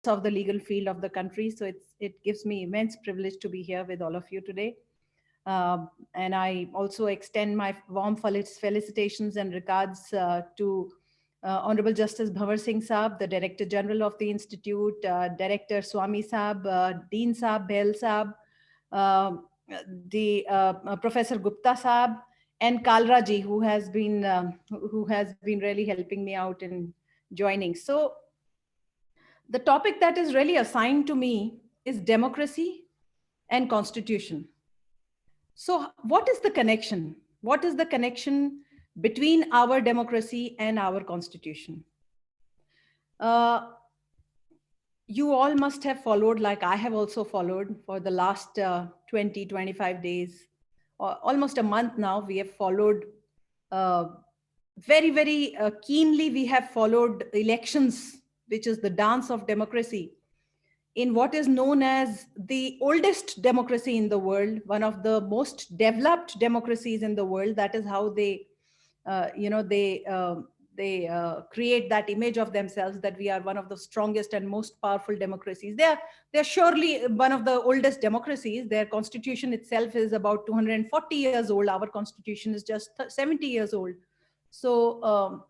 of the legal field of the country. So it gives me immense privilege to be here with all of you today. And I also extend my warm felicitations and regards to Honorable Justice Bhavar Singh Saab, the Director General of the Institute, Director Swami Saab, Dean Saab, Bhel Saab, uh, the Professor Gupta Saab, and Kalra ji, who has been really helping me out in joining. So the topic that is really assigned to me is democracy and constitution. So what is the connection? What is the connection between our democracy and our constitution? Uh, you all must have followed, like I have also followed for the last 20, 25 days, or almost a month now, we have followed uh, very, very keenly, we have followed elections, which is the dance of democracy in what is known as the oldest democracy in the world, one of the most developed democracies in the world. That is how they, create that image of themselves that we are one of the strongest and most powerful democracies. They're surely one of the oldest democracies. Their constitution itself is about 240 years old. Our constitution is just 70 years old. So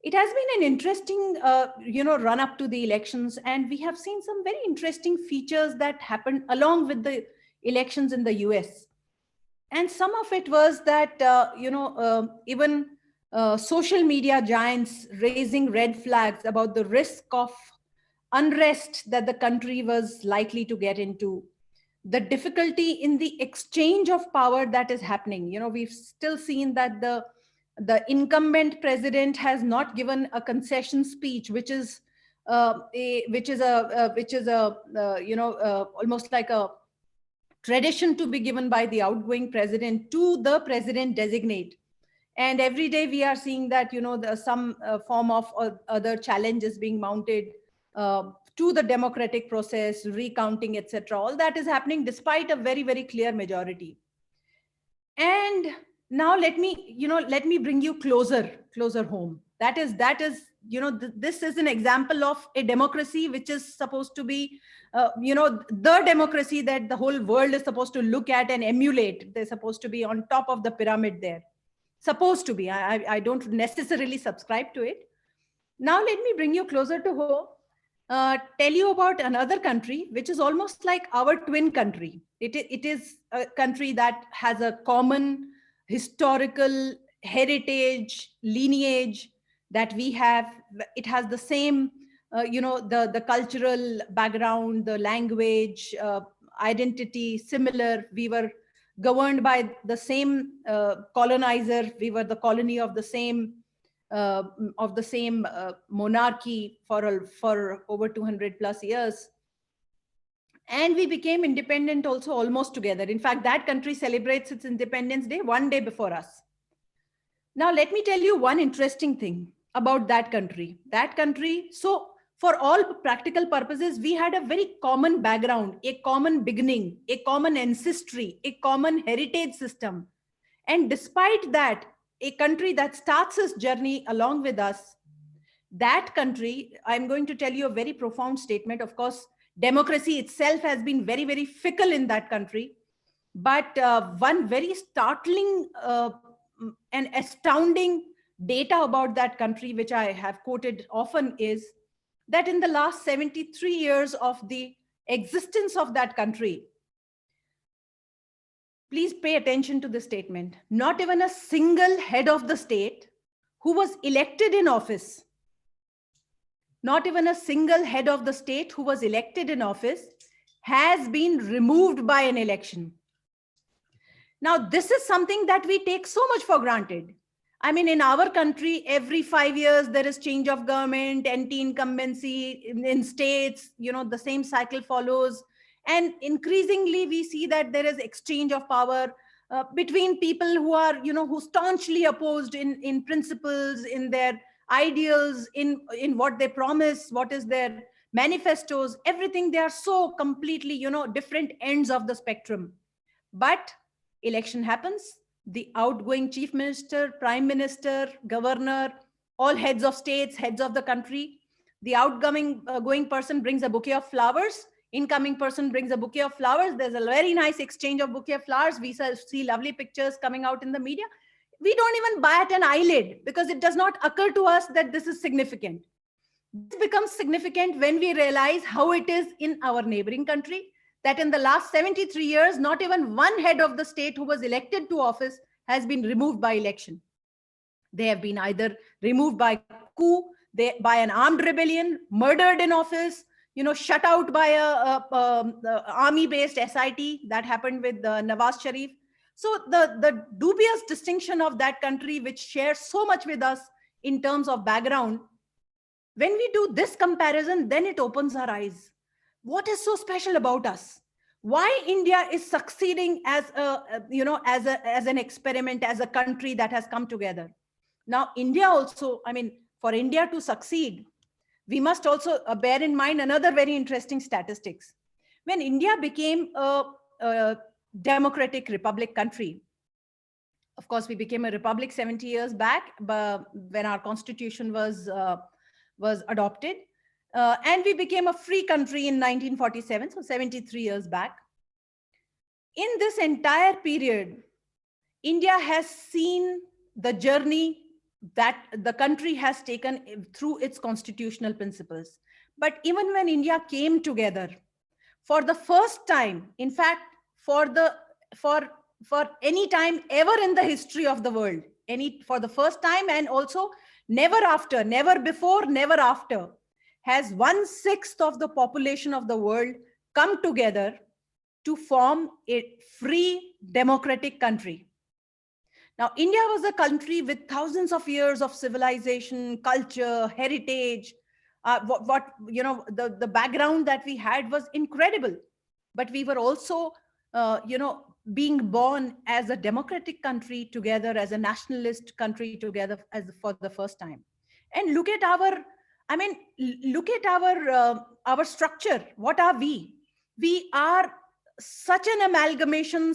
it has been an interesting, run up to the elections, and we have seen some very interesting features that happened along with the elections in the US. And some of it was that, even social media giants raising red flags about the risk of unrest that the country was likely to get into, the difficulty in the exchange of power that is happening. We've still seen that the incumbent president has not given a concession speech, which is almost like a tradition to be given by the outgoing president to the president designate. And every day we are seeing that some form of other challenges being mounted to the democratic process, recounting, etc. All that is happening despite a very, very clear majority. And now let me bring you closer home. That is this is an example of a democracy which is supposed to be the democracy that the whole world is supposed to look at and emulate. They're supposed to be on top of the pyramid there. Supposed to be. I don't necessarily subscribe to it. Now let me bring you closer to home. Tell you about another country which is almost like our twin country. It is a country that has a common historical heritage, lineage that we have. It has the same, the cultural background, the language, identity, similar. We were governed by the same colonizer. We were the colony of the same monarchy for over 200 plus years. And we became independent also almost together. In fact, that country celebrates its Independence Day one day before us. Now, let me tell you one interesting thing about that country. So for all practical purposes, we had a very common background, a common beginning, a common ancestry, a common heritage system. And despite that, a country that starts its journey along with us, that country, I'm going to tell you a very profound statement. Of course, democracy itself has been very, very fickle in that country. But one very startling and astounding data about that country, which I have quoted often, is that in the last 73 years of the existence of that country, please pay attention to this statement. Not even a single head of the state who was elected in office, not even a single head of the state who was elected in office has been removed by an election. Now, this is something that we take so much for granted. I mean, in our country, every 5 years, there is change of government, anti-incumbency in states, the same cycle follows. And increasingly, we see that there is exchange of power between people who are, who staunchly opposed in principles, in their ideals, in what they promise, what is their manifestos, everything. They are so completely, different ends of the spectrum. But election happens. The outgoing chief minister, prime minister, governor, all heads of states, heads of the country, The outgoing going person brings a bouquet of flowers. Incoming person brings a bouquet of flowers. There's a very nice exchange of bouquet of flowers. We see lovely pictures coming out in the media. We don't even bat an eyelid because it does not occur to us that this is significant. This becomes significant when we realize how it is in our neighboring country, that in the last 73 years, not even one head of the state who was elected to office has been removed by election. They have been either removed by coup, by an armed rebellion, murdered in office, shut out by a army-based SIT. That happened with Nawaz Sharif. So the dubious distinction of that country, which shares so much with us in terms of background, when we do this comparison, then it opens our eyes. What is so special about us? Why India is succeeding as an experiment, as a country that has come together. Now, India also, for India to succeed, we must also bear in mind another very interesting statistics. When India became a democratic republic country, of course, we became a republic 70 years back, but when our constitution was adopted, and we became a free country in 1947, so 73 years back. In this entire period, India has seen the journey that the country has taken through its constitutional principles. But even when India came together, for the first time, in fact, for any time ever in the history of the world, for the first time, and also never after, never before, never after, has 1/6 of the population of the world come together to form a free democratic country. Now, India was a country with thousands of years of civilization, culture, heritage. The background that we had was incredible. But we were also, being born as a democratic country together, as a nationalist country together, for the first time. And look at our structure. What are we? We are such an amalgamation,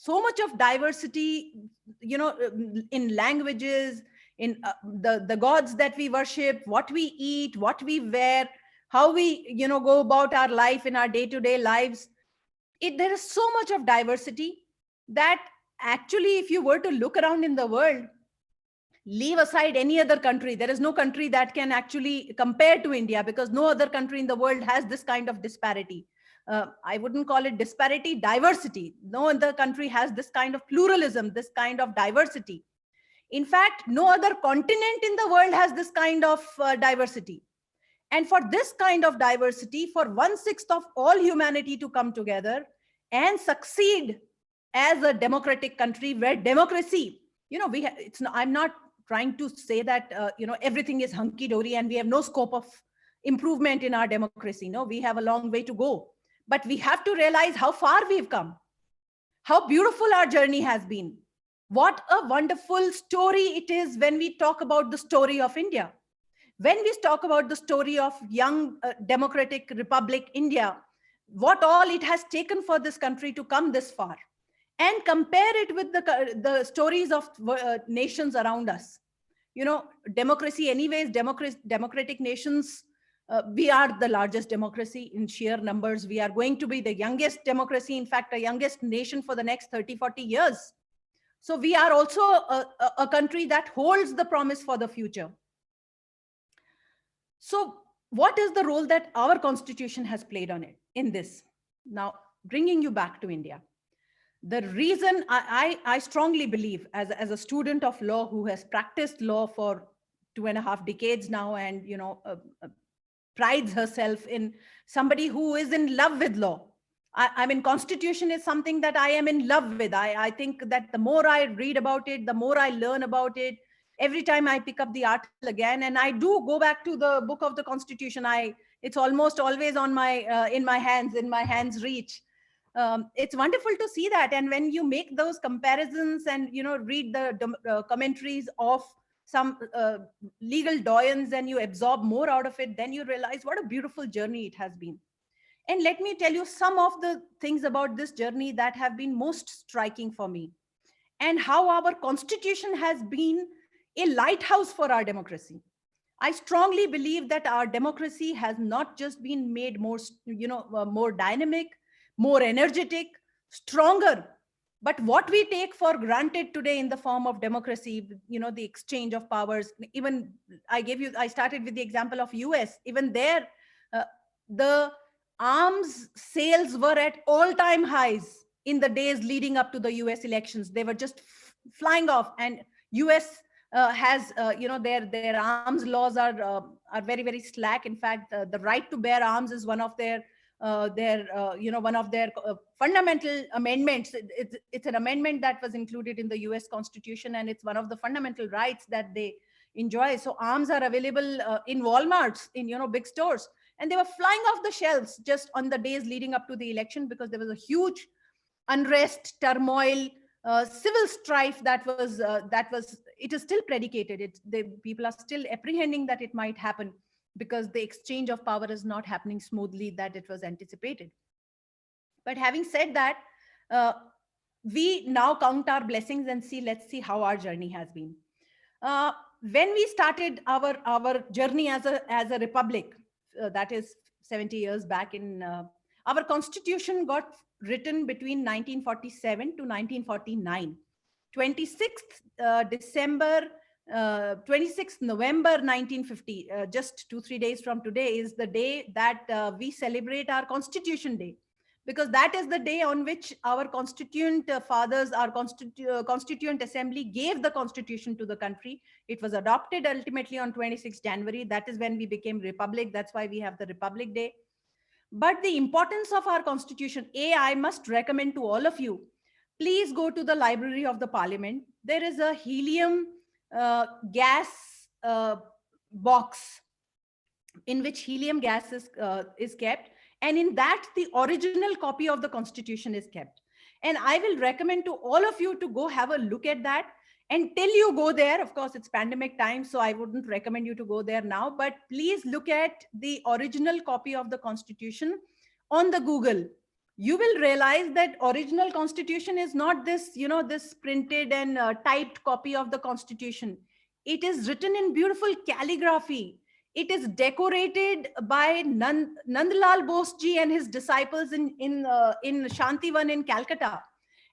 so much of diversity, in languages, in the gods that we worship, what we eat, what we wear, how we, go about our life in our day-to-day lives. There is so much of diversity that actually, if you were to look around in the world, leave aside any other country, there is no country that can actually compare to India, because no other country in the world has this kind of disparity. I wouldn't call it disparity, diversity. No other country has this kind of pluralism, this kind of diversity. In fact, no other continent in the world has this kind of diversity. And for this kind of diversity, for 1/6 of all humanity to come together and succeed as a democratic country where democracy, I'm not trying to say that, everything is hunky-dory and we have no scope of improvement in our democracy. No, we have a long way to go. But we have to realize how far we've come, how beautiful our journey has been. What a wonderful story it is when we talk about the story of India. When we talk about the story of young democratic republic India, what all it has taken for this country to come this far, and compare it with the stories of nations around us. Democracy anyways, democratic nations, we are the largest democracy in sheer numbers. We are going to be the youngest democracy, in fact, the youngest nation for the next 30, 40 years. So we are also a country that holds the promise for the future. So what is the role that our constitution has played in this? Now, bringing you back to India. The reason I strongly believe, as a student of law who has practiced law for 2.5 decades now, and prides herself in somebody who is in love with law. I mean, constitution is something that I am in love with. I think that the more I read about it, the more I learn about it. Every time I pick up the article again, and I do go back to the book of the Constitution, it's almost always on in my hands reach. It's wonderful to see that. And when you make those comparisons and, read the commentaries of some legal doyens, and you absorb more out of it, then you realize what a beautiful journey it has been. And let me tell you some of the things about this journey that have been most striking for me, and how our constitution has been a lighthouse for our democracy. I strongly believe that our democracy has not just been made more, more dynamic, more energetic, stronger, but what we take for granted today in the form of democracy, the exchange of powers. Even I started with the example of US. Even there, uh, the arms sales were at all-time highs in the days leading up to the US elections. They were just flying off, and US has their arms laws are very, very slack. In fact, the right to bear arms is one of their fundamental amendments. It's an amendment that was included in the US Constitution, and it's one of the fundamental rights that they enjoy. So arms are available in Walmarts, in big stores, and they were flying off the shelves just on the days leading up to the election, because there was a huge unrest, turmoil, civil strife that was it is still predicated. People are still apprehending that it might happen, because the exchange of power is not happening smoothly that it was anticipated. But having said that, uh, we now count our blessings and let's see how our journey has been. Uh, when we started our journey as a republic, that is 70 years back, in our constitution got written between 1947 to 1949. 26th December, 26th November 1950, just 2-3 days from today, is the day that we celebrate our Constitution Day, because that is the day on which our constituent fathers, our constituent assembly, gave the constitution to the country. It was adopted ultimately on 26th January. That is when we became republic. That's why we have the Republic Day. But the importance of our constitution, I must recommend to all of you, please go to the Library of the Parliament. There is a helium gas box in which helium gas is kept, and in that the original copy of the constitution is kept. And I will recommend to all of you to go have a look at that. And till you go there, of course it's pandemic time, so I wouldn't recommend you to go there now, but please look at the original copy of the constitution on the Google. You will realize that original constitution is not this, this printed and typed copy of the constitution. It is written in beautiful calligraphy. It is decorated by Nandlal Bose ji and his disciples in Shantivan in Calcutta.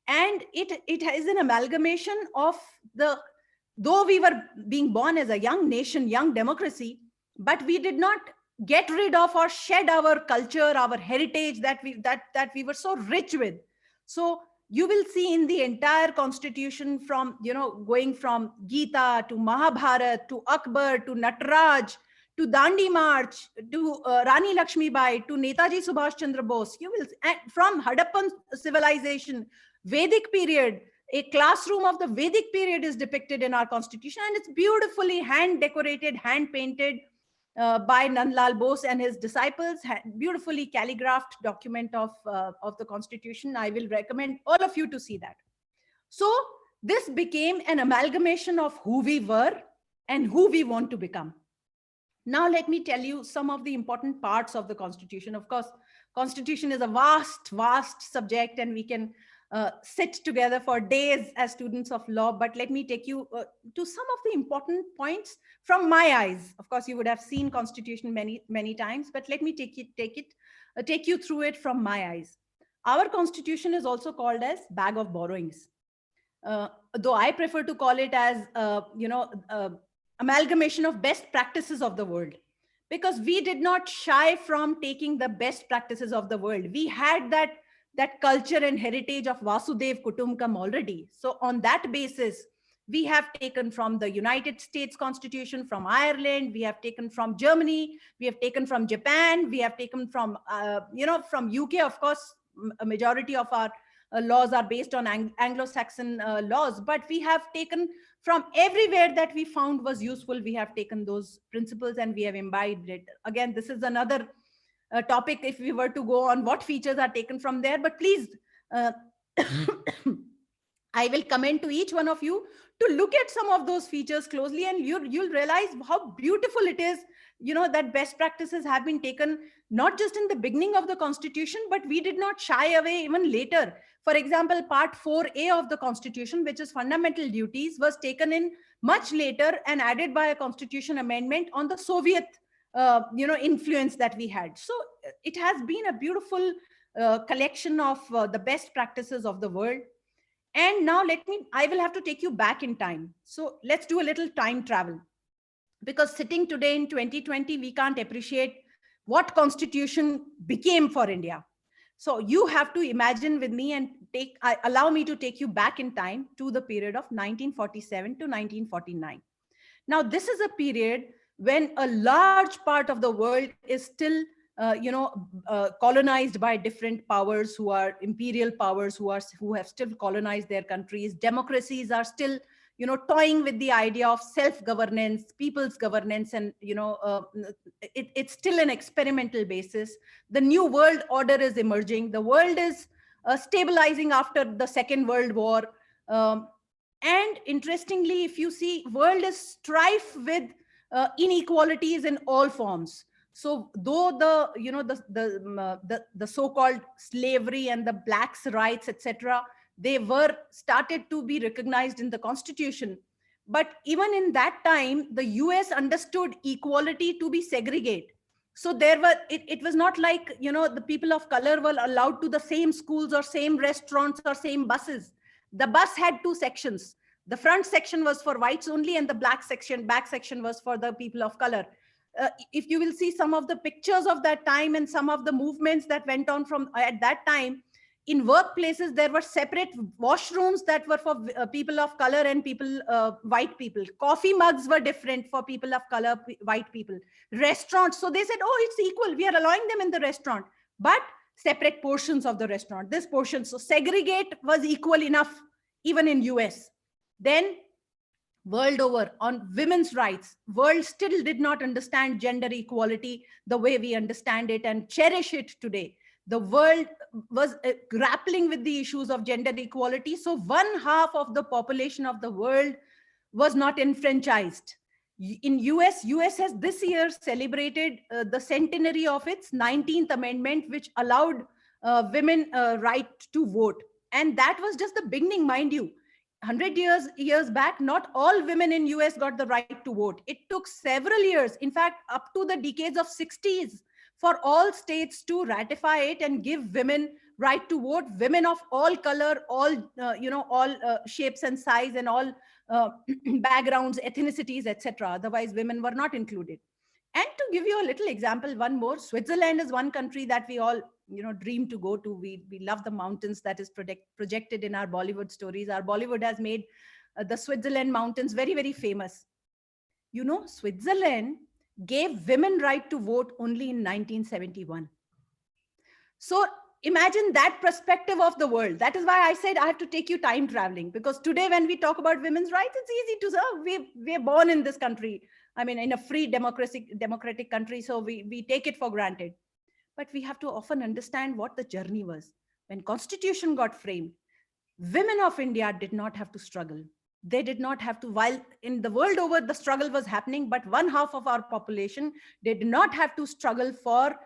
And it is an amalgamation of though we were being born as a young nation, young democracy, but we did not get rid of or shed our culture, our heritage that we were so rich with. So you will see in the entire constitution, from going from Gita to Mahabharat to Akbar to Nataraj to Dandi March to Rani Lakshmi Bai to Netaji Subhash Chandra Bose, you will, and from Harappan civilization, Vedic period, a classroom of the Vedic period is depicted in our constitution, and it's beautifully hand decorated, hand painted by Nandlal Bose and his disciples, beautifully calligraphed document of the constitution. I will recommend all of you to see that. So this became an amalgamation of who we were and who we want to become. Now, let me tell you some of the important parts of the Constitution. Of course, Constitution is a vast, vast subject, and we can sit together for days as students of law. But let me take you to some of the important points from my eyes. Of course, you would have seen Constitution many, many times, but let me take you through it from my eyes. Our Constitution is also called as bag of borrowings. Though I prefer to call it as, amalgamation of best practices of the world, because we did not shy from taking the best practices of the world. We had that culture and heritage of Vasudev Kutumbakam already. So on that basis, we have taken from the United States Constitution, from Ireland, we have taken from Germany, we have taken from Japan, we have taken from, from UK. Of course, a majority of our laws are based on Anglo-Saxon laws, but we have taken from everywhere that we found was useful. We have taken those principles and we have imbibed it. Again, this is another topic if we were to go on what features are taken from there, but please, I will commend to each one of you to look at some of those features closely, and you'll realize how beautiful it is that best practices have been taken not just in the beginning of the constitution, but we did not shy away even later. For example, part 4A of the constitution, which is fundamental duties, was taken in much later and added by a constitution amendment on the Soviet influence that we had. So it has been a beautiful collection of the best practices of the world. And now I will have to take you back in time. So let's do a little time travel, because sitting today in 2020, we can't appreciate what constitution became for India. So you have to imagine with me and allow me to take you back in time to the period of 1947 to 1949. Now, this is a period when a large part of the world is still colonized by different powers, who are imperial powers, who have still colonized their countries. Democracies are still toying with the idea of self-governance, people's governance, and it's still an experimental basis. The new world order is emerging. The world is stabilizing after the Second World War. And interestingly, if you see, world is strife with inequalities in all forms. So though the so-called slavery and the blacks' rights, etc., they were started to be recognized in the constitution, but even in that time, the US understood equality to be segregate. So it was not like the people of color were allowed to the same schools or same restaurants or same buses. The bus had two sections. The front section was for whites only, and the back section was for the people of color. If you will see some of the pictures of that time and some of the movements that went on from at that time, in workplaces, there were separate washrooms that were for people of color and white people. Coffee mugs were different for people of color, white people. Restaurants, so they said, oh, it's equal. We are allowing them in the restaurant, but separate portions of the restaurant. This portion, so segregate was equal enough, even in US. Then world over, on women's rights, world still did not understand gender equality the way we understand it and cherish it today. The world was grappling with the issues of gender equality. So 1/2 of the population of the world was not enfranchised. In US has this year celebrated the centenary of its 19th Amendment, which allowed women right to vote. And that was just the beginning, mind you. 100 years back, not all women in US got the right to vote. It took several years, in fact, up to the decades of 60s, for all states to ratify it and give women right to vote. Women of all color, all shapes and size, and all backgrounds, ethnicities, etc. Otherwise, women were not included. And to give you a little example, one more, Switzerland is one country that we all dream to go to. We love the mountains that is projected in our Bollywood stories. Our Bollywood has made the Switzerland mountains very, very famous. Switzerland gave women right to vote only in 1971. So imagine that perspective of the world. That is why I said I have to take you time traveling, because today when we talk about women's rights, it's easy to say, we're born in this country. I mean, in a free democratic country, so we take it for granted. But we have to often understand what the journey was. When Constitution got framed, women of India did not have to struggle. They did not have to, while in the world over, the struggle was happening, but 1/2 of our population did not have to struggle for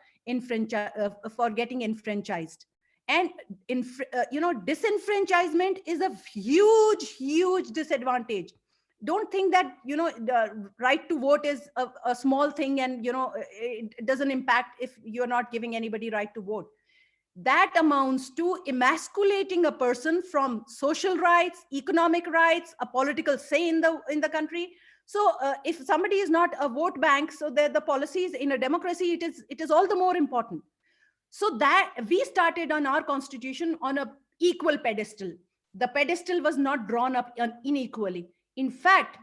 getting enfranchised. And disenfranchisement is a huge disadvantage. Don't think that the right to vote is a small thing, and it doesn't impact if you're not giving anybody right to vote. That amounts to emasculating a person from social rights, economic rights, a political say in the country. So if somebody is not a vote bank, so the policies in a democracy, it is all the more important. So that we started on our constitution on a equal pedestal. The pedestal was not drawn up unequally. In fact,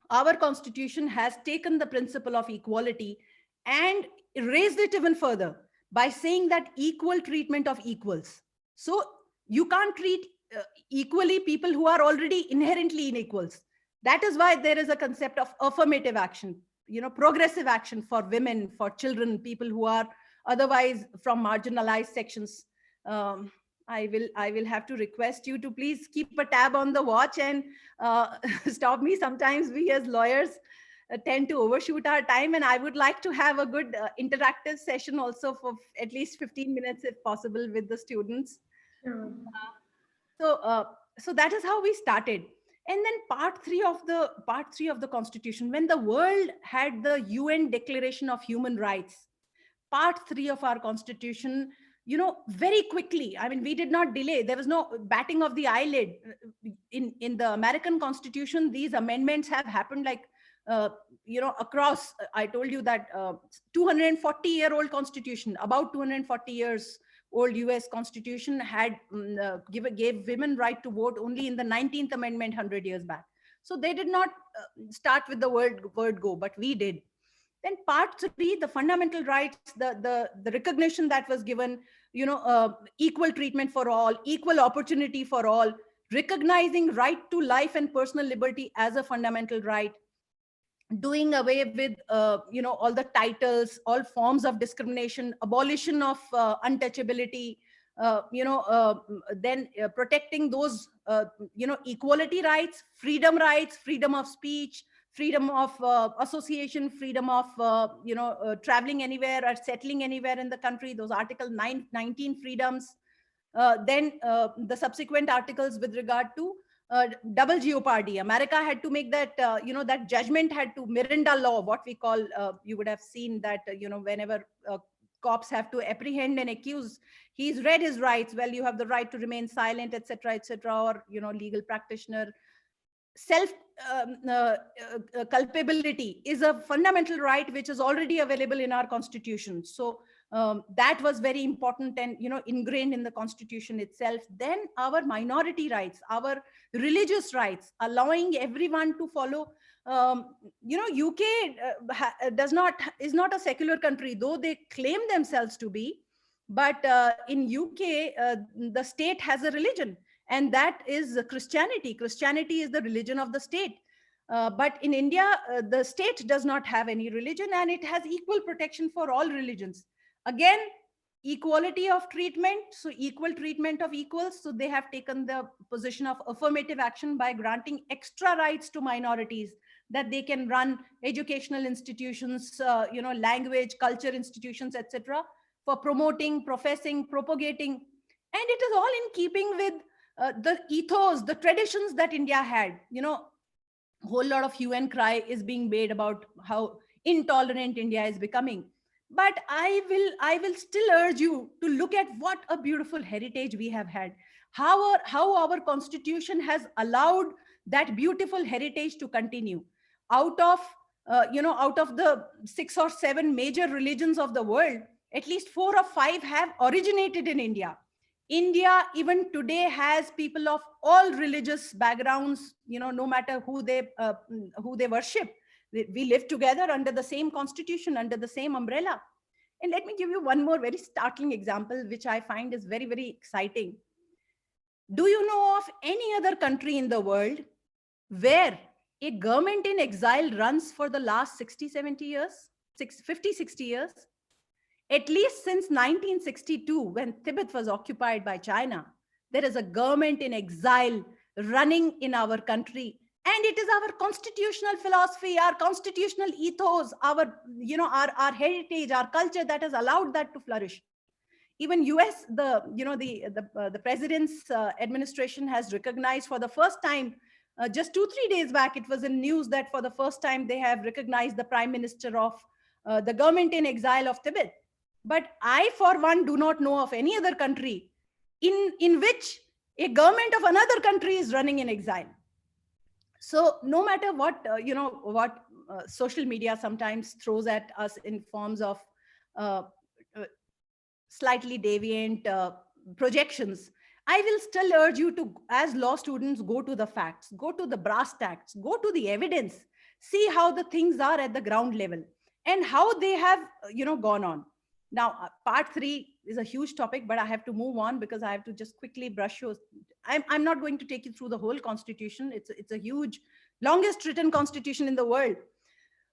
our constitution has taken the principle of equality and raised it even further by saying that equal treatment of equals. So you can't treat equally people who are already inherently inequals. That is why there is a concept of affirmative action, progressive action for women, for children, people who are otherwise from marginalized sections. I will have to request you to please keep a tab on the watch and stop me sometimes. We as lawyers tend to overshoot our time, and I would like to have a good interactive session also for at least 15 minutes if possible with the students. Sure. So so that is how we started. And then part 3 of the constitution, when the world had the UN Declaration of Human Rights, part 3 of our constitution, very quickly, I mean, we did not delay. There was no batting of the eyelid. In the American Constitution, these amendments have happened like across. I told you that 240-year-old constitution, about 240 years old US Constitution had gave women right to vote only in the 19th Amendment 100 years back. So they did not start with the word go, but we did. Then part 3, the fundamental rights, the recognition that was given, equal treatment for all, equal opportunity for all, recognizing right to life and personal liberty as a fundamental right, doing away with all the titles, all forms of discrimination, abolition of untouchability, then protecting those equality rights, freedom of speech, freedom of association, freedom of traveling anywhere or settling anywhere in the country, those article 19 freedoms. Then the subsequent articles with regard to double jeopardy. America had to make that, that judgment had to, Miranda law, what we call, you would have seen that, whenever cops have to apprehend an accused, he's read his rights. Well, you have the right to remain silent, etc., etc., or, legal practitioner. Self culpability is a fundamental right which is already available in our constitution. So that was very important and ingrained in the constitution itself. Then our minority rights, our religious rights, allowing everyone to follow. UK is not a secular country, though they claim themselves to be. But in UK, the state has a religion, and that is Christianity. Christianity is the religion of the state. But in India, the state does not have any religion, and it has equal protection for all religions. Again, equality of treatment, so equal treatment of equals. So they have taken the position of affirmative action by granting extra rights to minorities, that they can run educational institutions, language, culture institutions, etc., for promoting, professing, propagating. And it is all in keeping with the ethos, the traditions that India had. Whole lot of hue and cry is being made about how intolerant India is becoming. But I will still urge you to look at what a beautiful heritage we have had. How our constitution has allowed that beautiful heritage to continue. Out of out of the 6 or 7 major religions of the world, at least 4 or 5 have originated in India. India even today has people of all religious backgrounds, no matter who they worship. We live together under the same constitution, under the same umbrella. And let me give you one more very startling example, which I find is very, very exciting. Do you know of any other country in the world where a government in exile runs for the last 60, 70 years, 50, 60 years? At least since 1962, when Tibet was occupied by China, there is a government in exile running in our country. And it is our constitutional philosophy, our constitutional ethos, our heritage, our culture that has allowed that to flourish. Even US, the president's administration has recognized for the first time, just 2-3 days back, it was in news that for the first time they have recognized the prime minister of the government in exile of Tibet. But I, for one, do not know of any other country in which a government of another country is running in exile. So no matter what, social media sometimes throws at us in forms of slightly deviant projections, I will still urge you to, as law students, go to the facts, go to the brass tacks, go to the evidence, see how the things are at the ground level and how they have, gone on. Now, part 3 is a huge topic, but I have to move on because I have to just quickly brush you. I'm not going to take you through the whole constitution. It's a huge, longest written constitution in the world.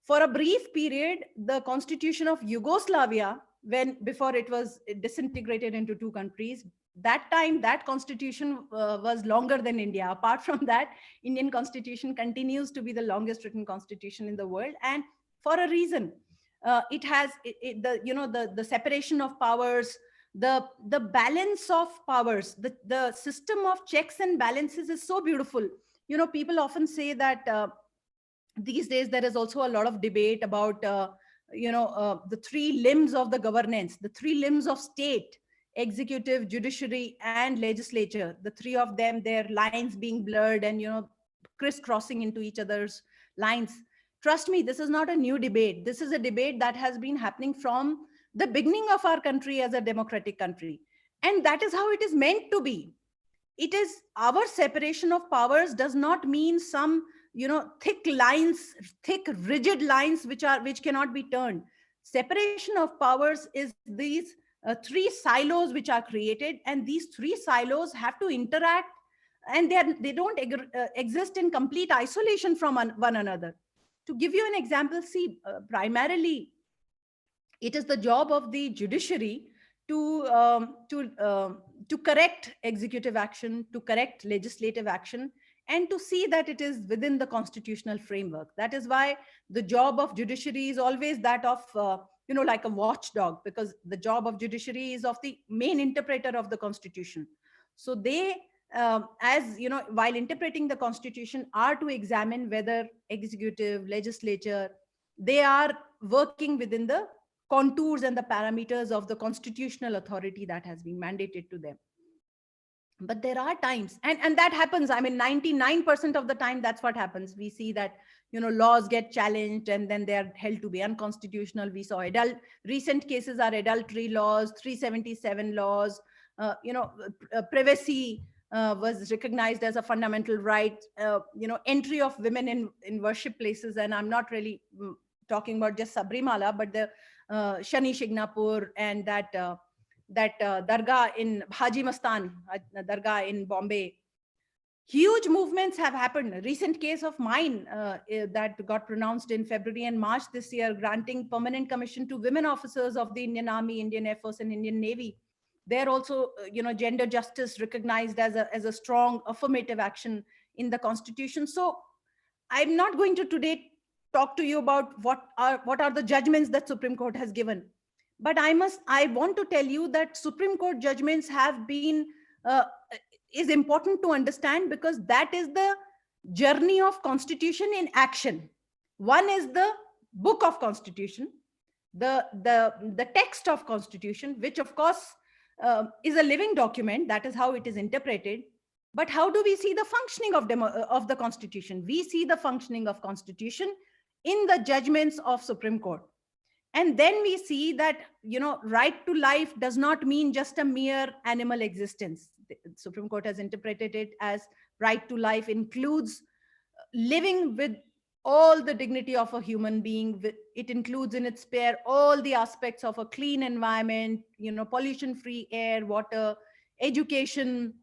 For a brief period, the constitution of Yugoslavia when before it was disintegrated into two countries. That time, that constitution was longer than India. Apart from that, Indian constitution continues to be the longest written constitution in the world, and for a reason. It has the, you know, the separation of powers, the balance of powers, the system of checks and balances is so beautiful. You know, people often say that these days there is also a lot of debate about the three limbs of the governance, the three limbs of state: executive, judiciary, and legislature. The three of them, their lines being blurred and, you know, crisscrossing into each other's lines. Trust me, this is not a new debate. This is a debate that has been happening from the beginning of our country as a democratic country, and that is how it is meant to be. It is, our separation of powers does not mean some, you know, thick lines, thick rigid lines which cannot be turned. Separation of powers is these three silos which are created, and these three silos have to interact, and they don't exist in complete isolation from one another. To give you an example, see, primarily it is the job of the judiciary to to correct executive action, to correct legislative action, and to see that it is within the constitutional framework. That is why the job of judiciary is always that of like a watchdog, because the job of judiciary is of the main interpreter of the constitution. So they, as you know, while interpreting the constitution, are to examine whether executive, legislature, they are working within the contours and the parameters of the constitutional authority that has been mandated to them. But there are times, and that happens, I mean, 99% of the time that's what happens. We see that, you know, laws get challenged and then they are held to be unconstitutional. We saw recent cases are adultery laws, 377 laws, privacy was recognized as a fundamental right, entry of women in worship places. And I'm not really talking about just Sabrimala, but the Shani Shignapur and that dargah in Haji Mastan, dargah in Bombay. Huge movements have happened. A recent case of mine that got pronounced in February and March this year, granting permanent commission to women officers of the Indian Army, Indian Air Force, and Indian Navy. They're also, gender justice recognized as a strong affirmative action in the Constitution. So I'm not going to today talk to you about what are the judgments that Supreme Court has given. But I want to tell you that Supreme Court judgments have been, is important to understand, because that is the journey of Constitution in action. One is the book of Constitution, the text of Constitution, which of course is a living document. That is how it is interpreted. But how do we see the functioning of the Constitution? We see the functioning of Constitution in the judgments of Supreme Court. And then we see that, right to life does not mean just a mere animal existence. The Supreme Court has interpreted it as right to life includes living with all the dignity of a human being. It includes in its pair all the aspects of a clean environment, pollution-free air, water, education,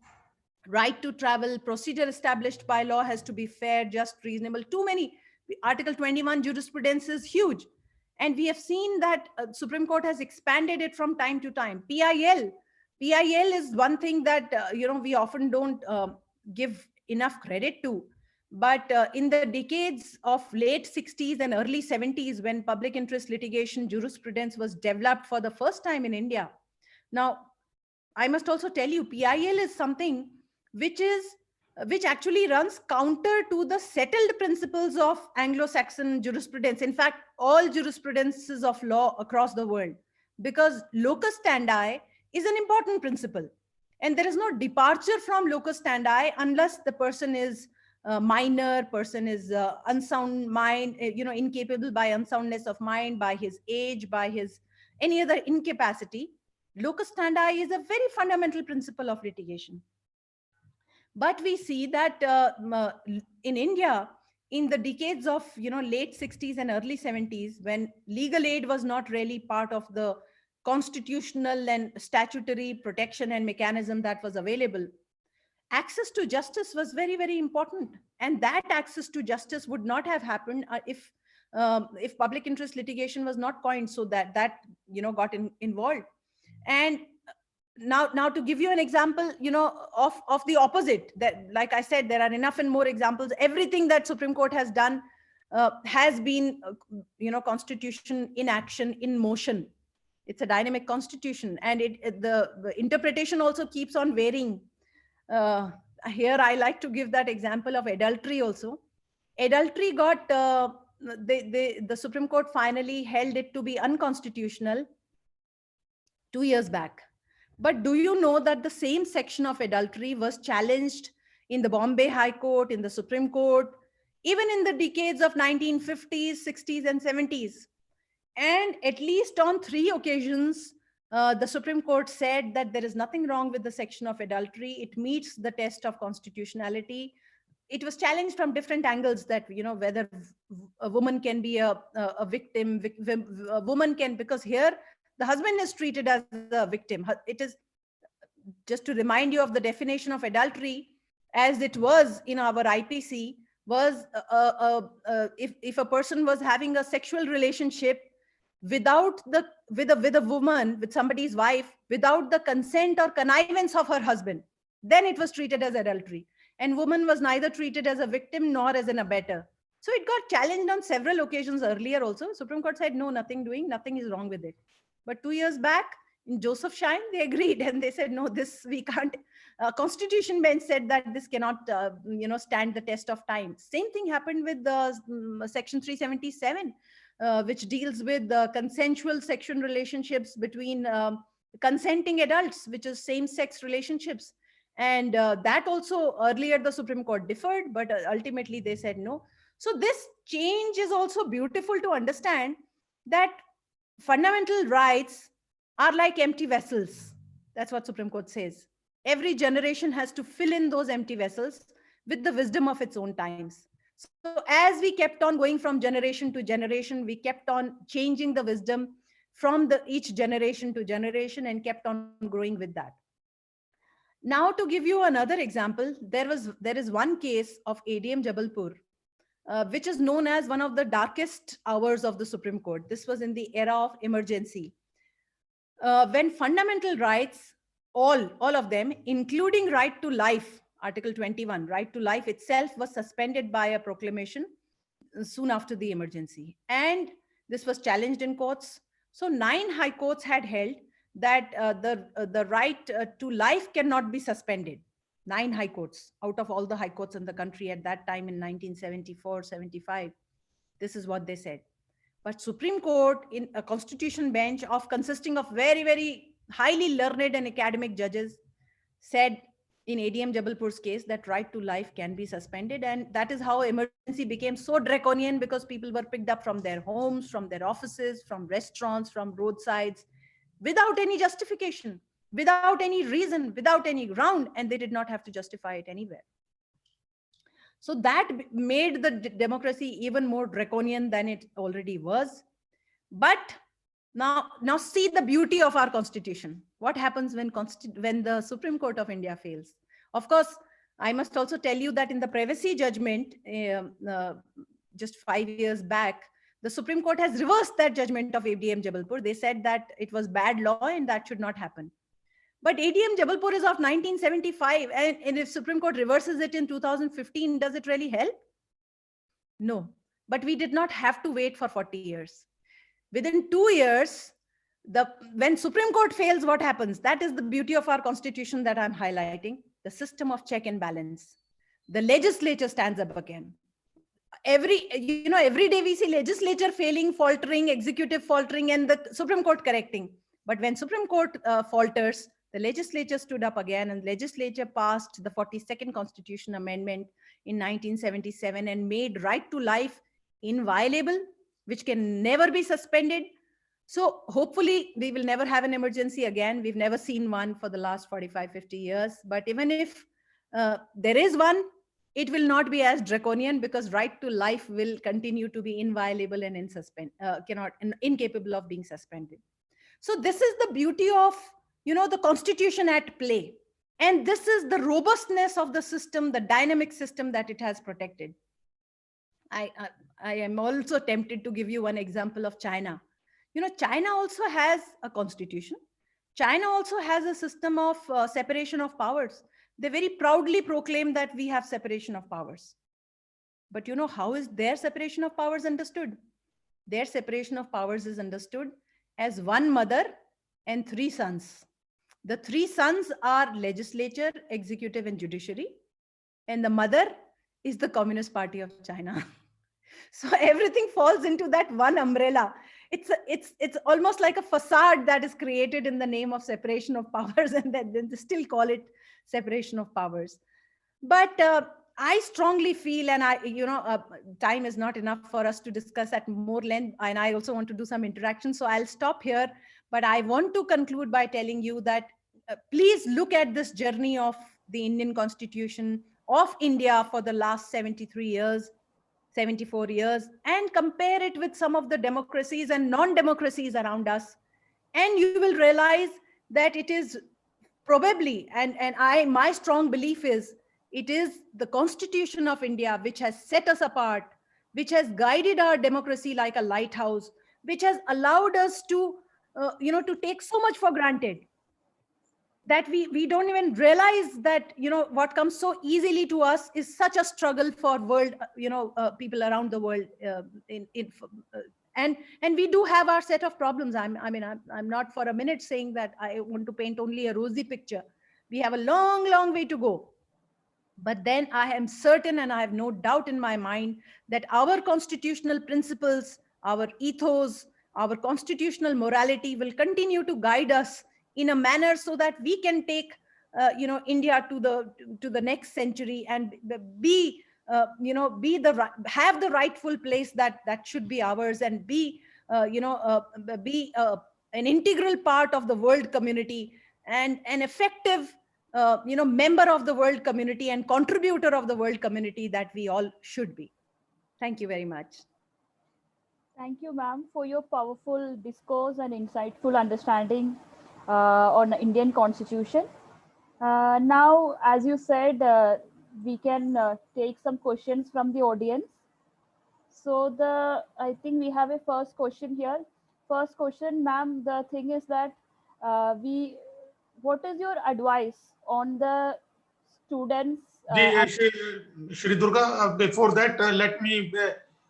right to travel. Procedure established by law has to be fair, just, reasonable. Too many. Article 21 jurisprudence is huge. And we have seen that Supreme Court has expanded it from time to time. PIL is one thing that, we often don't give enough credit to. But in the decades of late 60s and early 70s, when public interest litigation jurisprudence was developed for the first time in India. Now, I must also tell you, PIL is something which actually runs counter to the settled principles of Anglo-Saxon jurisprudence. In fact, all jurisprudences of law across the world, because locus standi is an important principle. And there is no departure from locus standi unless the person is minor, person is unsound mind, incapable by unsoundness of mind, by his age, by his any other incapacity. Locus standi is a very fundamental principle of litigation. But we see that in India, in the decades of late 60s and early 70s, when legal aid was not really part of the constitutional and statutory protection and mechanism that was available, access to justice was very, very important. And that access to justice would not have happened if if public interest litigation was not coined, so that got involved. And now to give you an example, of the opposite, that, like I said, there are enough and more examples. Everything that Supreme Court has done has been constitution in action, in motion. It's a dynamic constitution, and the interpretation also keeps on varying. Here I like to give that example of adultery also. Adultery got the Supreme Court finally held it to be unconstitutional 2 years back. But do you know that the same section of adultery was challenged in the Bombay High Court, in the Supreme Court, even in the decades of 1950s, 60s, and 70s? And at least on 3 occasions, the Supreme Court said that there is nothing wrong with the section of adultery. It meets the test of constitutionality. It was challenged from different angles, that whether a woman can be a victim, a woman can, because here the husband is treated as a victim. It is, just to remind you of the definition of adultery as it was in our IPC, was if a person was having a sexual relationship with a woman, with somebody's wife, without the consent or connivance of her husband, then it was treated as adultery. And woman was neither treated as a victim nor as an abettor. So it got challenged on several occasions earlier also. Supreme Court said, no, nothing is wrong with it. But 2 years back, in Joseph Shine, they agreed, and they said, no, this we can't. Constitution bench said that this cannot, stand the test of time. Same thing happened with the Section 377, which deals with the consensual sexual relationships between consenting adults, which is same-sex relationships. And that also earlier the Supreme Court deferred, but ultimately they said no. So this change is also beautiful to understand, that fundamental rights are like empty vessels. That's what Supreme Court says. Every generation has to fill in those empty vessels with the wisdom of its own times. So as we kept on going from generation to generation, we kept on changing the wisdom from each generation to generation, and kept on growing with that. Now, to give you another example, there is one case of ADM Jabalpur, which is known as one of the darkest hours of the Supreme Court. This was in the era of emergency, when fundamental rights, all of them, including right to life, Article 21, right to life itself, was suspended by a proclamation soon after the emergency. And this was challenged in courts. So 9 high courts had held that the right to life cannot be suspended. 9 high courts out of all the high courts in the country at that time in 1974, 75. This is what they said. But Supreme Court, in a constitution bench consisting of very, very highly learned and academic judges, said in ADM Jabalpur's case that right to life can be suspended. And that is how emergency became so draconian, because people were picked up from their homes, from their offices, from restaurants, from roadsides, without any justification, without any reason, without any ground, and they did not have to justify it anywhere. So that made the democracy even more draconian than it already was. But now see the beauty of our constitution. What happens when the Supreme Court of India fails? Of course, I must also tell you that in the privacy judgment, just 5 years back, the Supreme Court has reversed that judgment of ADM Jabalpur. They said that it was bad law and that should not happen. But ADM Jabalpur is of 1975, and if Supreme Court reverses it in 2015, does it really help? No. But we did not have to wait for 40 years. Within 2 years, when Supreme Court fails, what happens? That is the beauty of our constitution that I'm highlighting, the system of check and balance. The legislature stands up again. Every day we see legislature failing, faltering, executive faltering, and the Supreme Court correcting. But when Supreme Court falters, the legislature stood up again, and legislature passed the 42nd Constitution Amendment in 1977 and made right to life inviolable, which can never be suspended. So hopefully we will never have an emergency again. We've never seen one for the last 45, 50 years. But even if there is one, it will not be as draconian, because right to life will continue to be inviolable and incapable of being suspended. So this is the beauty of, the constitution at play. And this is the robustness of the system, the dynamic system that it has protected. I am also tempted to give you one example of China. China also has a constitution. China also has a system of separation of powers. They very proudly proclaim that we have separation of powers. But how is their separation of powers understood? Their separation of powers is understood as one mother and three sons. The three sons are legislature, executive, and judiciary. And the mother is the Communist Party of China. So everything falls into that one umbrella. It's almost like a facade that is created in the name of separation of powers, and then they still call it separation of powers. But I strongly feel, and time is not enough for us to discuss at more length, and I also want to do some interaction, so I'll stop here. But I want to conclude by telling you that please look at this journey of the Indian Constitution of India for the last 73 years, 74 years, and compare it with some of the democracies and non-democracies around us. And you will realize that it is probably, and my strong belief is, it is the Constitution of India which has set us apart, which has guided our democracy like a lighthouse, which has allowed us to, to take so much for granted that we don't even realize that what comes so easily to us is such a struggle for world people around the world, uh, and we do have our set of problems. I'm not for a minute saying that I want to paint only a rosy picture. We have a long way to go. But then I am certain, and I have no doubt in my mind, that our constitutional principles, our ethos, our constitutional morality will continue to guide us in a manner so that we can take, India to the next century and be, have the rightful place that should be ours, and be, be an integral part of the world community, and an effective member of the world community and contributor of the world community that we all should be. Thank you very much. Thank you, ma'am, for your powerful discourse and insightful understanding on the Indian Constitution. Now, as you said, we can take some questions from the audience. So I think we have a first question here. First question, ma'am. The thing is that what is your advice on the students? Shri Durga, before that, let me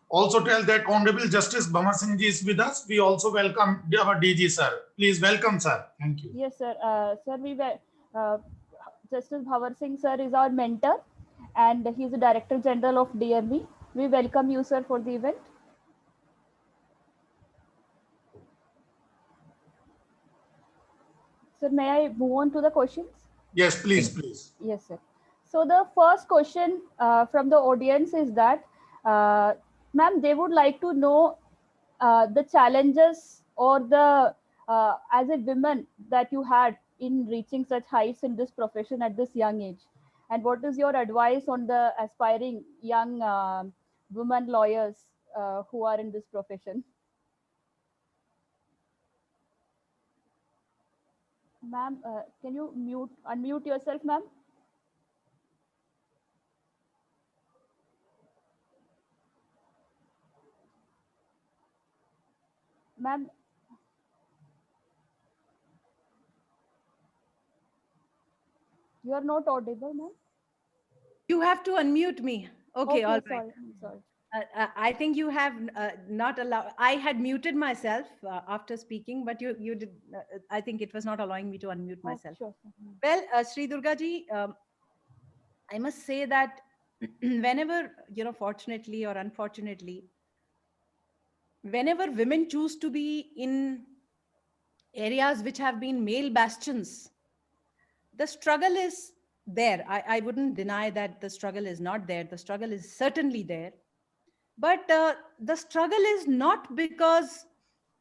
also tell that Honorable Justice Bhamar Singh ji is with us. We also welcome our DG sir. Please welcome, sir. Thank you. Yes, sir. Justice Bhamar Singh sir is our mentor, and he is the Director General of DMV. We welcome you, sir, for the event. Sir, may I move on to the questions? Yes, please. Yes, sir. So the first question from the audience is that, ma'am, they would like to know the challenges or the, as a woman, that you had in reaching such heights in this profession at this young age. And what is your advice on the aspiring young women lawyers who are in this profession? Ma'am, can you unmute yourself, ma'am? Ma'am, you are not audible, ma'am. You have to unmute me. Okay, all right. Sorry. I think you have not allowed. I had muted myself after speaking, but you did. I think it was not allowing me to unmute myself. Sure. Well, Sri Durga ji, I must say that whenever, fortunately or unfortunately, whenever women choose to be in areas which have been male bastions, the struggle is there. I wouldn't deny that the struggle is not there. The struggle is certainly there. But the struggle is not because,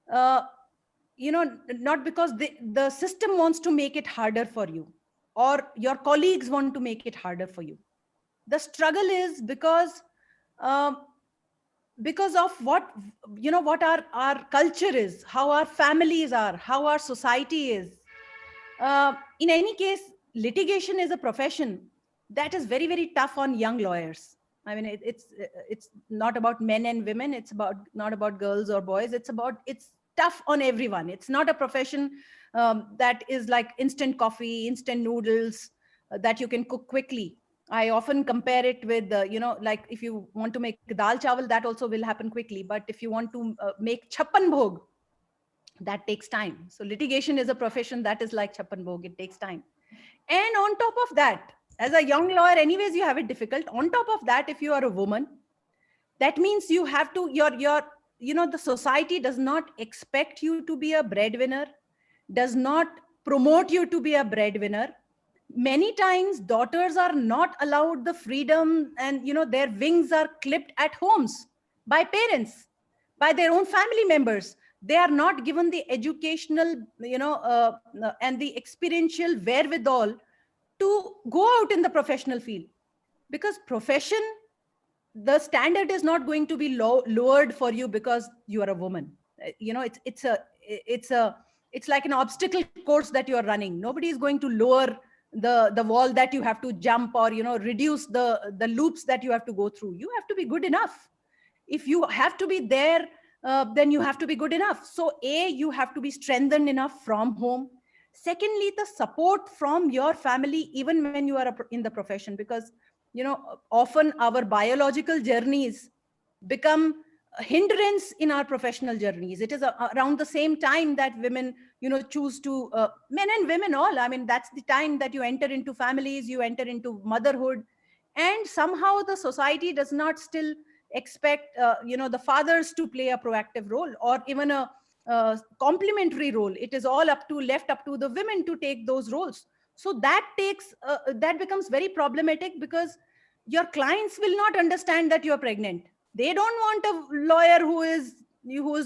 not because the system wants to make it harder for you, or your colleagues want to make it harder for you. The struggle is because of what our culture is, how our families are, how our society is. In any case, litigation is a profession that is very, very tough on young lawyers. I mean, it's not about men and women. It's not about girls or boys. It's tough on everyone. It's not a profession that is like instant coffee, instant noodles that you can cook quickly. I often compare it with, like if you want to make dal chawal, that also will happen quickly. But if you want to make chappan bhog, that takes time. So litigation is a profession that is like chappan bhog. It takes time. And on top of that, as a young lawyer, anyways, you have it difficult. On top of that, if you are a woman, that means you have to, the society does not expect you to be a breadwinner, does not promote you to be a breadwinner. Many times daughters are not allowed the freedom, and their wings are clipped at homes by parents, by their own family members. They are not given the educational, and the experiential wherewithal to go out in the professional field, because profession, the standard is not going to be lowered for you because you are a woman. It's like an obstacle course that you are running. Nobody is going to lower the wall that you have to jump, or reduce the loops that you have to go through. You have to be good enough. If you have to be there, then you have to be good enough. So you have to be strengthened enough from home. Secondly, the support from your family, even when you are in the profession, because often our biological journeys become a hindrance in our professional journeys. It is around the same time that women choose to, men and women all, I mean, that's the time that you enter into families, you enter into motherhood. And somehow the society does not still expect the fathers to play a proactive role, or even a complementary role. It is all left up to the women to take those roles. So that becomes very problematic, because your clients will not understand that you're pregnant. They don't want a lawyer who is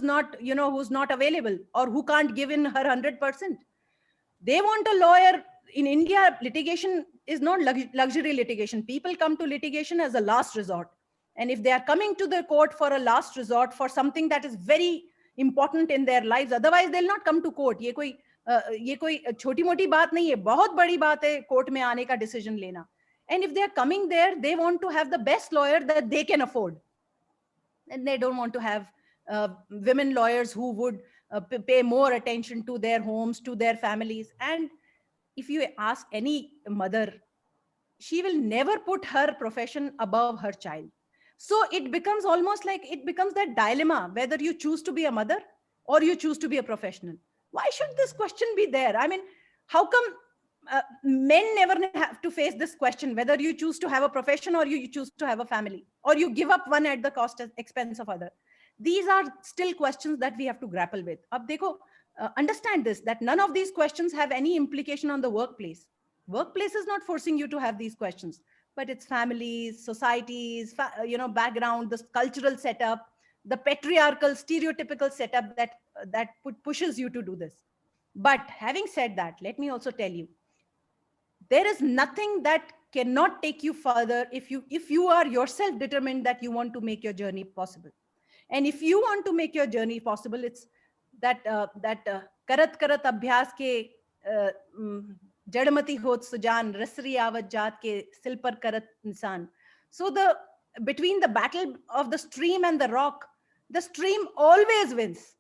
not, who's not available, or who can't give in her 100%. They want a lawyer. In India, litigation is not luxury litigation. People come to litigation as a last resort. And if they are coming to the court for a last resort for something that is very important in their lives, otherwise they'll not come to court. ये कोई छोटी मोटी बात नहीं है, बहुत बड़ी बात है कोर्ट में आने का डिसीजन लेना. And if they are coming there, they want to have the best lawyer that they can afford. And they don't want to have women lawyers who would pay more attention to their homes, to their families. And if you ask any mother, she will never put her profession above her child. So it becomes almost like, it becomes that dilemma, whether you choose to be a mother or you choose to be a professional. Why should this question be there? I mean, how come men never have to face this question, whether you choose to have a profession or you choose to have a family, or you give up one at the expense of other? These are still questions that we have to grapple with. Ab dekho, understand this, that none of these questions have any implication on the workplace. Workplace is not forcing you to have these questions, but it's families, societies, background, the cultural setup, the patriarchal, stereotypical setup that pushes you to do this. But having said that, let me also tell you, there is nothing that cannot take you further if you are yourself determined that you want to make your journey possible. And if you want to make your journey possible, it's that karat abhyas ke jadmati hot sujan rasri avat jaat ke sil par karat insan. So between the battle of the stream and the rock, the stream always wins,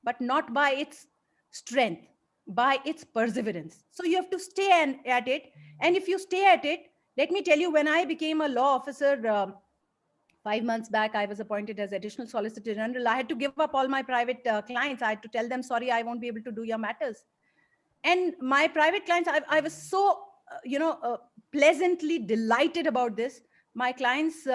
but not by its strength, by its perseverance. So you have to stay at it. And if you stay at it, let me tell you, when I became a law officer 5 months back, I was appointed as additional Solicitor General. I had to give up all my private clients. I had to tell them, sorry, I won't be able to do your matters. And my private clients, I was so, pleasantly delighted about this. My clients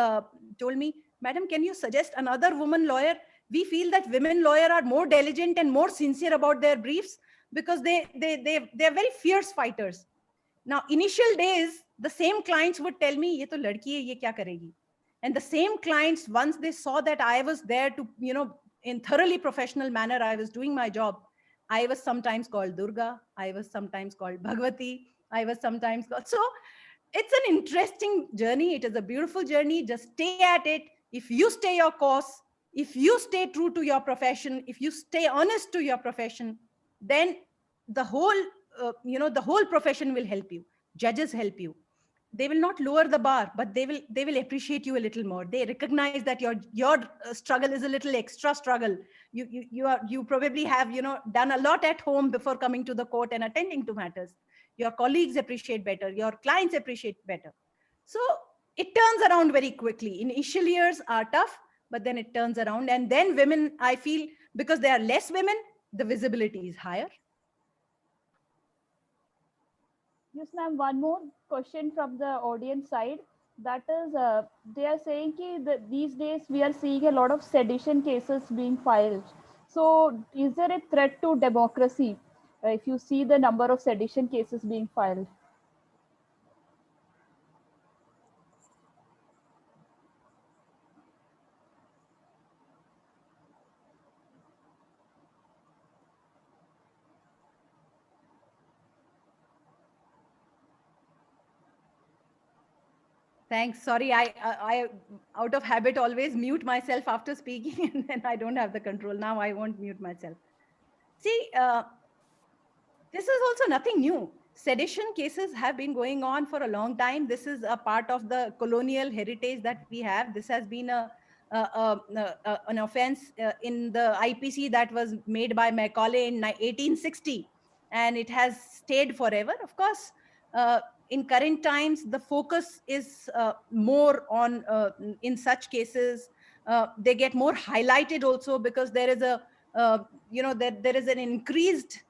told me, Madam, can you suggest another woman lawyer? We feel that women lawyers are more diligent and more sincere about their briefs, because they're very fierce fighters. Now, initial days, the same clients would tell me, ye to ladki hai, ye kya karegi? And the same clients, once they saw that I was there to, in thoroughly professional manner, I was doing my job. I was sometimes called Durga. I was sometimes called Bhagwati. I was sometimes called. So it's an interesting journey. It is a beautiful journey. Just stay at it. If you stay your course, if you stay true to your profession, if you stay honest to your profession, then the whole profession will help you. Judges help you. they will not lower the bar, but they will appreciate you a little more. They recognize that your struggle is a little extra struggle. You probably have, you know, done a lot at home before coming to the court and attending to matters. Your colleagues appreciate better, your clients appreciate better. So it turns around very quickly. Initial years are tough, but then it turns around. And then women, I feel, because there are less women, the visibility is higher. Yes, ma'am. One more question from the audience side. That is, they are saying that these days we are seeing a lot of sedition cases being filed. So, is there a threat to democracy if you see the number of sedition cases being filed? Thanks. Sorry, I out of habit always mute myself after speaking, and then I don't have the control. Now I won't mute myself. See, this is also nothing new. Sedition cases have been going on for a long time. This is a part of the colonial heritage that we have. This has been an offense in the IPC that was made by Macaulay in 1860, and it has stayed forever. Of course, in current times, the focus is more on, in such cases, they get more highlighted also because there is a, there is an increased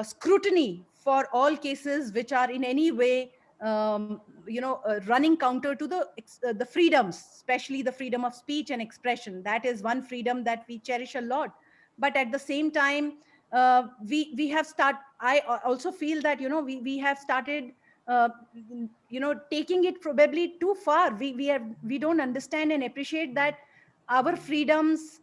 scrutiny for all cases which are in any way running counter to the freedoms, especially the freedom of speech and expression. That is one freedom that we cherish a lot. But at the same time, we have I also feel that we have started taking it probably too far. We don't understand and appreciate that our freedoms,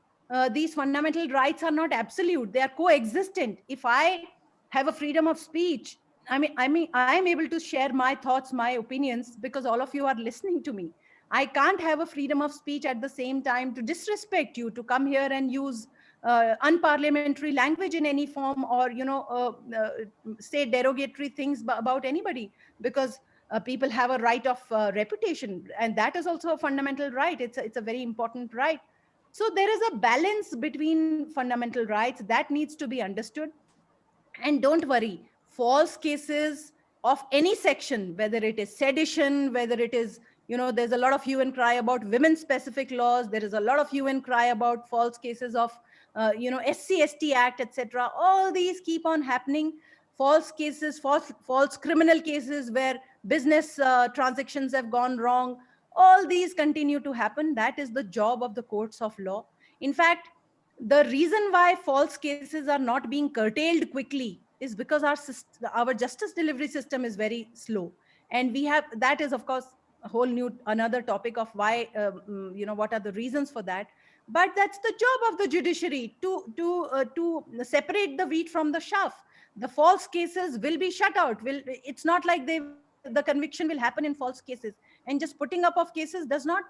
these fundamental rights, are not absolute. They are coexistent. If I have a freedom of speech, I am able to share my thoughts, my opinions, because all of you are listening to me. I can't have a freedom of speech at the same time to disrespect you, to come here and use unparliamentary language in any form, or say derogatory things about anybody, because people have a right of reputation, and that is also a fundamental right. It's a very important right. So there is a balance between fundamental rights that needs to be understood. And don't worry, false cases of any section, whether it is sedition, whether it is, there's a lot of hue and cry about women specific laws. There is a lot of hue and cry about false cases of, SC/ST Act, etc. All these keep on happening. False cases, false criminal cases where business transactions have gone wrong. All these continue to happen. That is the job of the courts of law. In fact, the reason why false cases are not being curtailed quickly is because our justice delivery system is very slow. And that is, of course, a whole new another topic of why, what are the reasons for that. But that's the job of the judiciary to separate the wheat from the chaff. The false cases will be shut out. It's not like the conviction will happen in false cases. And just putting up of cases does not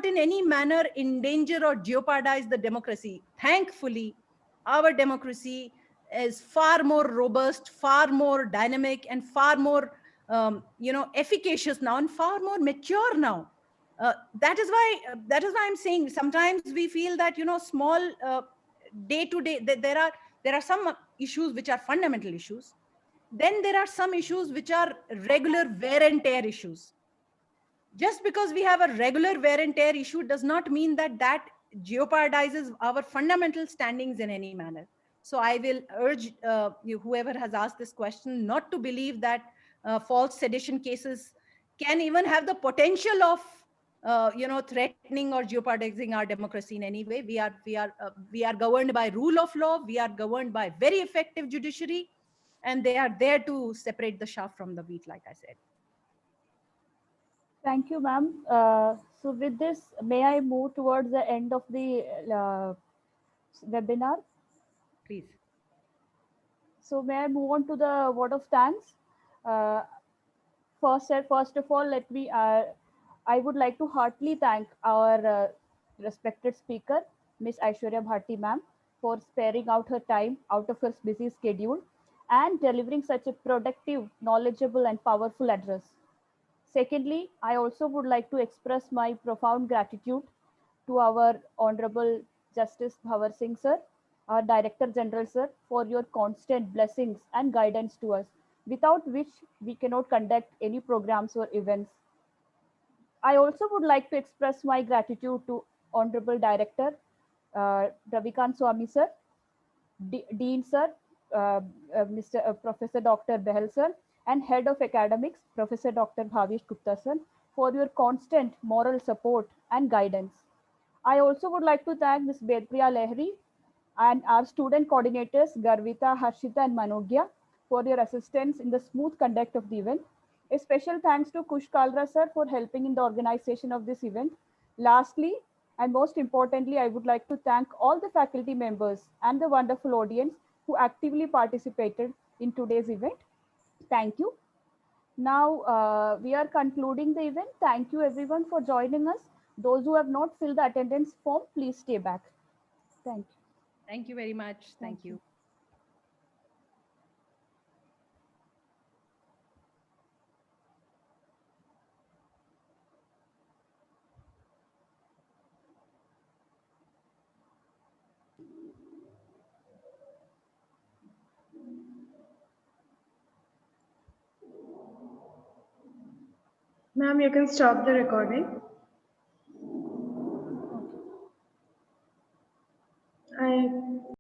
in any manner endanger or jeopardize the democracy. Thankfully, our democracy is far more robust, far more dynamic, and far more efficacious now, and far more mature now. That is why I'm saying sometimes we feel that small day to day, there are some issues which are fundamental issues. Then there are some issues which are regular wear and tear issues. Just because we have a regular wear and tear issue does not mean that jeopardizes our fundamental standings in any manner. So I will urge whoever has asked this question not to believe that false sedition cases can even have the potential of threatening or jeopardizing our democracy in any way. We are governed by rule of law. We are governed by very effective judiciary, and they are there to separate the chaff from the wheat, like I said. Thank you, ma'am. So with this, may I move towards the end of the webinar? Please. So may I move on to the word of thanks? First of all, I would like to heartily thank our respected speaker, Ms. Aishwarya Bharti ma'am, for sparing out her time out of her busy schedule and delivering such a productive, knowledgeable, and powerful address. Secondly, I also would like to express my profound gratitude to our Honorable Justice Bhavar Singh sir, our Director General sir, for your constant blessings and guidance to us, without which we cannot conduct any programs or events. I also would like to express my gratitude to Honorable Director Ravikant Swami sir, Dean sir, Mr. Professor Dr. Behel sir, and Head of Academics, Professor Dr. Bhavish Gupta sir, for your constant moral support and guidance. I also would like to thank Ms. Bedpriya Lehri and our student coordinators, Garvita, Harshita, and Manogya, for your assistance in the smooth conduct of the event. A special thanks to Kush Kalra sir for helping in the organization of this event. Lastly, and most importantly, I would like to thank all the faculty members and the wonderful audience who actively participated in today's event. Thank you. Now we are concluding the event. Thank you everyone for joining us. Those who have not filled the attendance form, please stay back. Thank you. Thank you very much. Thank you. Ma'am, you can stop the recording.